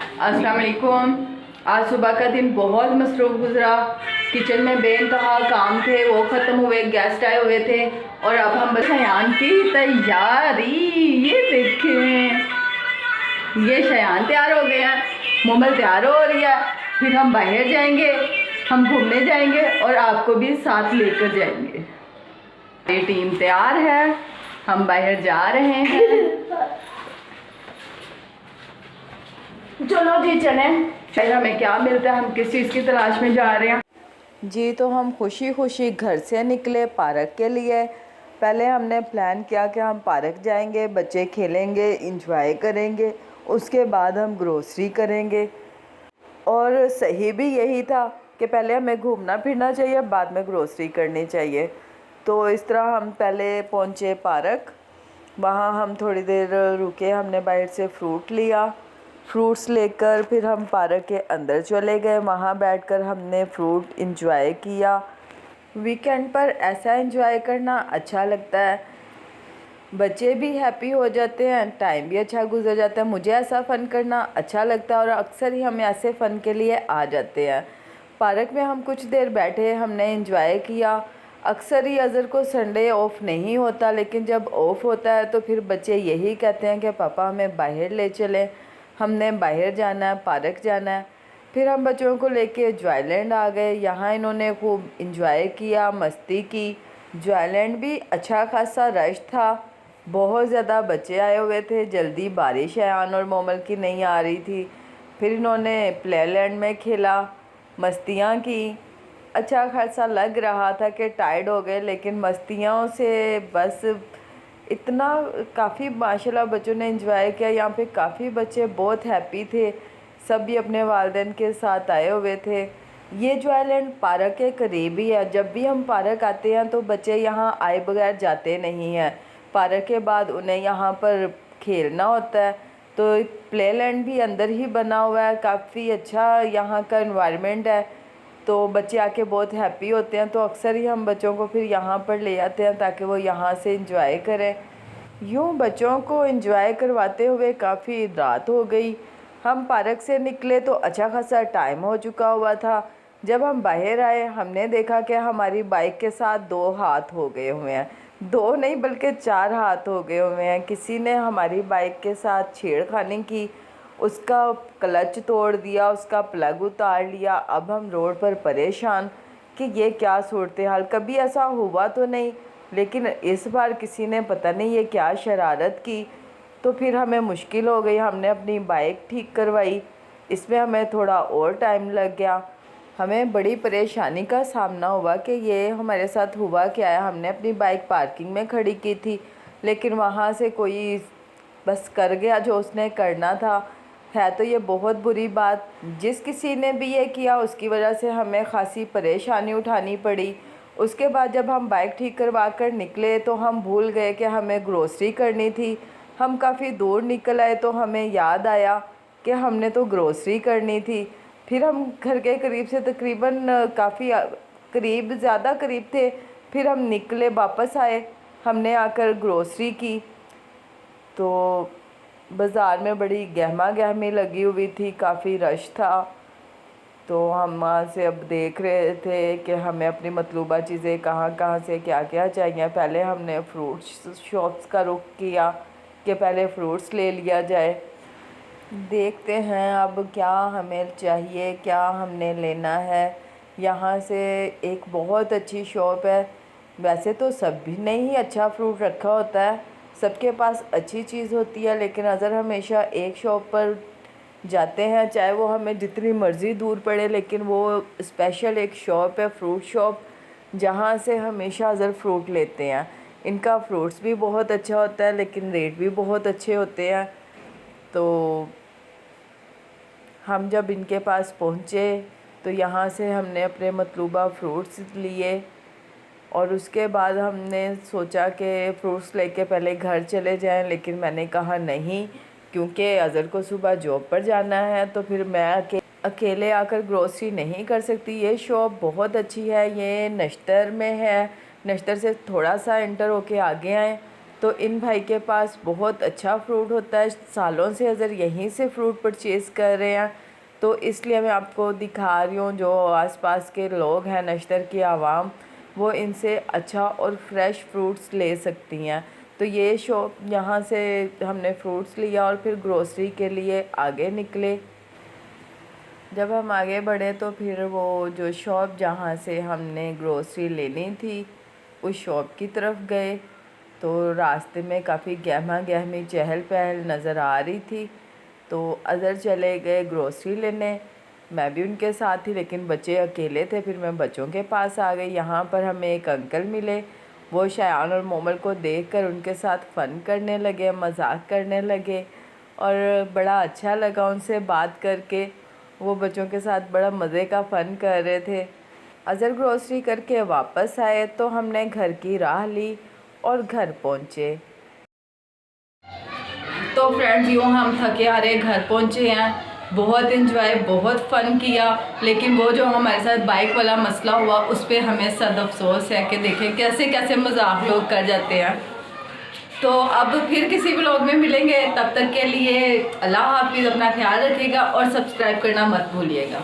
अस्सलाम वालेकुम। आज सुबह का दिन बहुत मसरूफ़ गुजरा। किचन में बेइंतहा काम थे, वो ख़त्म हुए, गेस्ट आए हुए थे और अब हम बस शयान की तैयारी। ये देखें, ये शयान तैयार हो गए हैं, मोमल तैयार हो रही है। फिर हम बाहर जाएंगे, हम घूमने जाएंगे और आपको भी साथ लेकर जाएंगे। ये टीम तैयार है, हम बाहर जा रहे हैं। चलो जी चलें, शायद हमें क्या मिलता है, हम किस चीज़ की तलाश में जा रहे हैं। जी तो हम खुशी खुशी घर से निकले पार्क के लिए। पहले हमने प्लान किया कि हम पार्क जाएंगे, बच्चे खेलेंगे, इंजॉय करेंगे, उसके बाद हम ग्रोसरी करेंगे। और सही भी यही था कि पहले हमें घूमना फिरना चाहिए, बाद में ग्रोसरी करनी चाहिए। तो इस तरह हम पहले पहुँचे पार्क, वहाँ हम थोड़ी देर रुके, हमने बाहर से फ्रूट लिया। फ्रूट्स लेकर फिर हम पार्क के अंदर चले गए, वहाँ बैठकर हमने फ्रूट इंजॉय किया। वीकेंड पर ऐसा इंजॉय करना अच्छा लगता है, बच्चे भी हैप्पी हो जाते हैं, टाइम भी अच्छा गुजर जाता है। मुझे ऐसा फ़न करना अच्छा लगता है और अक्सर ही हम ऐसे फ़न के लिए आ जाते हैं। पार्क में हम कुछ देर बैठे, हमने इंजॉय किया। अक्सर ही अज़र को संडे ऑफ नहीं होता, लेकिन जब ऑफ़ होता है तो फिर बच्चे यही कहते हैं कि पापा हमें बाहर ले चलें, हमने बाहर जाना है, पार्क जाना है। फिर हम बच्चों को लेके जॉयलैंड आ गए, यहाँ इन्होंने खूब इंजॉय किया, मस्ती की। जॉयलैंड भी अच्छा खासा रश था, बहुत ज़्यादा बच्चे आए हुए थे, जल्दी बारिश अयान और मोमल की नहीं आ रही थी। फिर इन्होंने प्लेलैंड में खेला, मस्तियाँ की। अच्छा खासा लग रहा था कि टायर्ड हो गए, लेकिन मस्तियों से बस इतना काफ़ी माशाल्लाह बच्चों ने एंजॉय किया। यहाँ पे काफ़ी बच्चे बहुत हैप्पी थे, सब भी अपने वालिदैन के साथ आए हुए थे। ये जॉयलैंड पार्क के करीब ही है, जब भी हम पार्क आते हैं तो बच्चे यहाँ आए बगैर जाते नहीं हैं। पार्क के बाद उन्हें यहाँ पर खेलना होता है। तो प्लेलैंड भी अंदर ही बना हुआ है, काफ़ी अच्छा यहाँ का एनवायरनमेंट है, तो बच्चे आके बहुत हैप्पी होते हैं। तो अक्सर ही हम बच्चों को फिर यहाँ पर ले आते हैं ताकि वो यहाँ से इंजॉय करें। यूँ बच्चों को इंजॉय करवाते हुए काफ़ी रात हो गई। हम पार्क से निकले तो अच्छा खासा टाइम हो चुका हुआ था। जब हम बाहर आए हमने देखा कि हमारी बाइक के साथ 2 हाथ हो गए हुए हैं, 2 नहीं बल्कि 4 हाथ हो गए हुए हैं। किसी ने हमारी बाइक के साथ छेड़खानी की, उसका क्लच तोड़ दिया, उसका प्लग उतार लिया। अब हम रोड पर परेशान कि ये क्या सूरत हाल, कभी ऐसा हुआ तो नहीं, लेकिन इस बार किसी ने पता नहीं ये क्या शरारत की। तो फिर हमें मुश्किल हो गई, हमने अपनी बाइक ठीक करवाई, इसमें हमें थोड़ा और टाइम लग गया। हमें बड़ी परेशानी का सामना हुआ कि ये हमारे साथ हुआ क्या है। हमने अपनी बाइक पार्किंग में खड़ी की थी, लेकिन वहाँ से कोई बस कर गया जो उसने करना था। है तो ये बहुत बुरी बात, जिस किसी ने भी ये किया उसकी वजह से हमें ख़ासी परेशानी उठानी पड़ी। उसके बाद जब हम बाइक ठीक करवा कर निकले तो हम भूल गए कि हमें ग्रोसरी करनी थी। हम काफ़ी दूर निकल आए तो हमें याद आया कि हमने तो ग्रोसरी करनी थी। फिर हम घर के करीब से तकरीबन काफ़ी करीब, ज़्यादा करीब थे, फिर हम निकले, वापस आए, हमने आकर ग्रोसरी की। तो बाज़ार में बड़ी गहमा गहमी लगी हुई थी, काफ़ी रश था। तो हम वहाँ से अब देख रहे थे कि हमें अपनी मतलूबा चीज़ें कहाँ कहाँ से क्या क्या चाहिए। पहले हमने फ्रूट्स शॉप्स का रुख किया कि पहले फ्रूट्स ले लिया जाए। देखते हैं अब क्या हमें चाहिए, क्या हमने लेना है। यहाँ से एक बहुत अच्छी शॉप है, वैसे तो सभी ने ही अच्छा फ्रूट रखा होता है, सबके पास अच्छी चीज़ होती है, लेकिन अज़र हमेशा एक शॉप पर जाते हैं, चाहे वो हमें जितनी मर्ज़ी दूर पड़े, लेकिन वो स्पेशल एक शॉप है, फ्रूट शॉप, जहाँ से हमेशा अज़र फ्रूट लेते हैं। इनका फ्रूट्स भी बहुत अच्छा होता है, लेकिन रेट भी बहुत अच्छे होते हैं। तो हम जब इनके पास पहुँचे तो यहाँ से हमने अपने मतलूबा फ्रूट्स लिए और उसके बाद हमने सोचा कि फ़्रूट्स लेके पहले घर चले जाएं, लेकिन मैंने कहा नहीं, क्योंकि अज़र को सुबह जॉब पर जाना है, तो फिर मैं अकेले आकर ग्रोसरी नहीं कर सकती। ये शॉप बहुत अच्छी है, ये नश्तर में है, नश्तर से थोड़ा सा एंटर होके आगे आएँ तो इन भाई के पास बहुत अच्छा फ्रूट होता है, सालों से अज़र यहीं से फ्रूट परचेज़ कर रहे हैं। तो इसलिए मैं आपको दिखा रही हूँ, जो आसपास के लोग हैं, नश्तर की आवाम, वो इनसे अच्छा और फ्रेश फ्रूट्स ले सकती हैं। तो ये शॉप, यहाँ से हमने फ्रूट्स लिया और फिर ग्रोसरी के लिए आगे निकले। जब हम आगे बढ़े तो फिर वो जो शॉप जहाँ से हमने ग्रोसरी लेनी थी उस शॉप की तरफ गए। तो रास्ते में काफ़ी गहमा गहमी चहल पहल नज़र आ रही थी, तो अज़र चले गए ग्रोसरी लेने। मैं भी उनके साथ थी, लेकिन बच्चे अकेले थे, फिर मैं बच्चों के पास आ गई। यहाँ पर हमें एक अंकल मिले, वो शायान और मोमल को देखकर उनके साथ फ़न करने लगे, मजाक करने लगे और बड़ा अच्छा लगा उनसे बात करके। वो बच्चों के साथ बड़ा मज़े का फ़न कर रहे थे। अज़र ग्रोसरी करके वापस आए तो हमने घर की राह ली और घर पहुँचे। तो फ्रेंड्स, यूँ हम थके हारे घर पहुँचे हैं। बहुत इन्जॉय, बहुत फ़न किया, लेकिन वो जो हमारे साथ बाइक वाला मसला हुआ उस पर हमें सद अफसोस है कि देखें कैसे कैसे मजाक लोग कर जाते हैं। तो अब फिर किसी व्लॉग में मिलेंगे, तब तक के लिए अल्लाह हाफिज़, अपना ख्याल रखिएगा और सब्सक्राइब करना मत भूलिएगा।